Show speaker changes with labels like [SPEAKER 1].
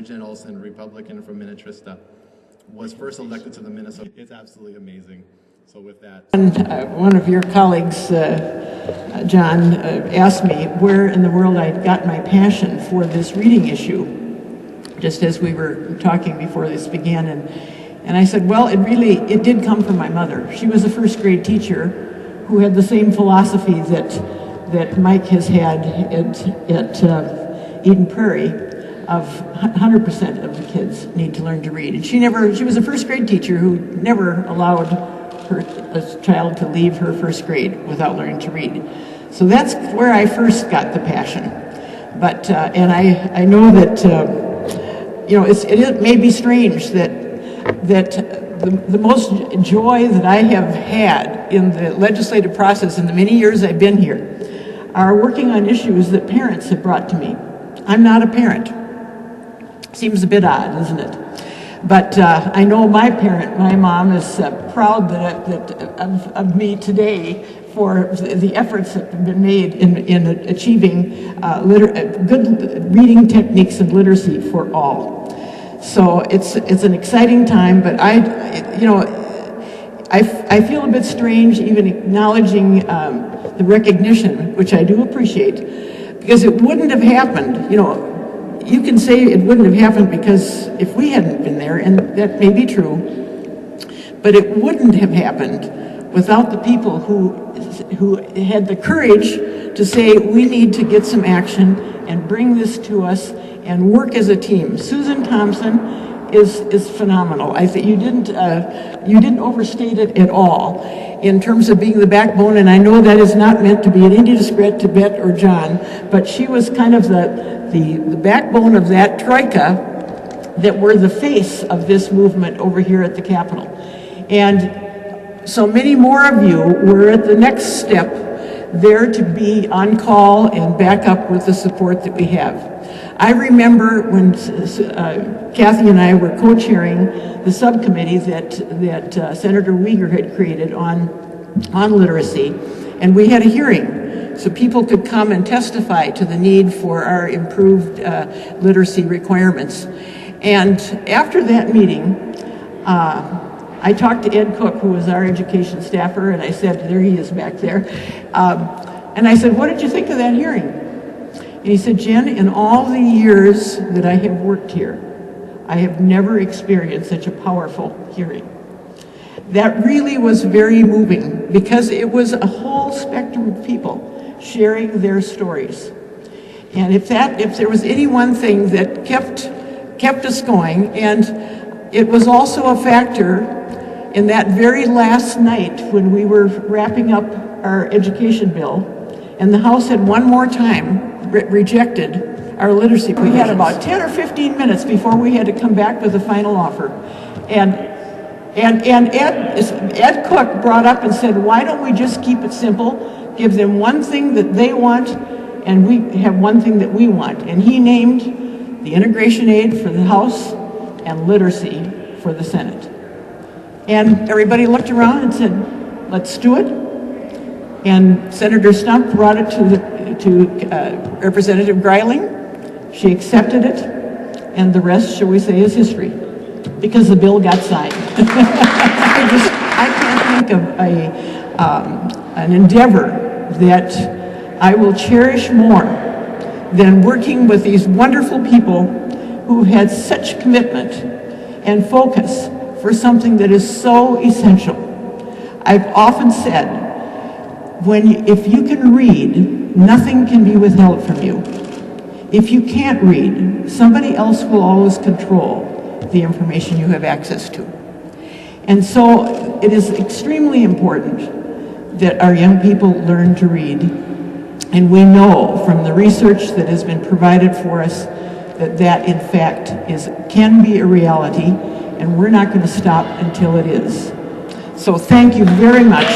[SPEAKER 1] Jen Olson, Republican from Minnetrista, was first elected to the Minnesota. It's absolutely amazing. So with that.
[SPEAKER 2] One of your colleagues, John, asked me where in the world I'd got my passion for this reading issue, just as we were talking before this began. And I said, well, it did come from my mother. She was a first grade teacher who had the same philosophy that Mike has had at Eden Prairie, of 100% of the kids need to learn to read. And she was a first grade teacher who never allowed a child to leave her first grade without learning to read. So that's where I first got the passion. But and I know that it may be strange that the most joy that I have had in the legislative process in the many years I've been here are working on issues that parents have brought to me. I'm not a parent. Seems a bit odd, isn't it? But I know my parent, my mom, is proud of me today for the efforts that have been made in achieving good reading techniques and literacy for all. So it's an exciting time, but I feel a bit strange even acknowledging the recognition, which I do appreciate, because it wouldn't have happened, You can say it wouldn't have happened because if we hadn't been there, and that may be true, but it wouldn't have happened without the people who had the courage to say, we need to get some action and bring this to us and work as a team. Susan Thompson is phenomenal. I think you didn't overstate it at all in terms of being the backbone, and I know that is not meant to be an any discredit to Bet or John, but she was kind of the backbone of that troika that were the face of this movement over here at the Capitol. And so many more of you were at the next step there to be on call and back up with the support that we have. I remember when Kathy and I were co-chairing the subcommittee that Senator Uyghur had created on literacy, and we had a hearing so people could come and testify to the need for our improved literacy requirements. And after that meeting, I talked to Ed Cook, who was our education staffer, and I said, there he is back there, and I said, what did you think of that hearing? And he said, Jen, in all the years that I have worked here, I have never experienced such a powerful hearing. That really was very moving because it was a whole spectrum of people sharing their stories. And if there was any one thing that kept us going, and it was also a factor in that very last night when we were wrapping up our education bill, and the House had one more time rejected our literacy. We had about 10 or 15 minutes before we had to come back with the final offer. And Ed Cook brought up and said, why don't we just keep it simple, give them one thing that they want, and we have one thing that we want. And he named the integration aid for the House and literacy for the Senate. And everybody looked around and said, let's do it. And Senator Stump brought it to Representative Greiling. She accepted it, and the rest, shall we say, is history, because the bill got signed. I can't think of an endeavor that I will cherish more than working with these wonderful people who had such commitment and focus for something that is so essential. I've often said, if you can read, nothing can be withheld from you. If you can't read, somebody else will always control the information you have access to. And so it is extremely important that our young people learn to read. And we know from the research that has been provided for us that in fact can be a reality, and we're not going to stop until it is. So thank you very much.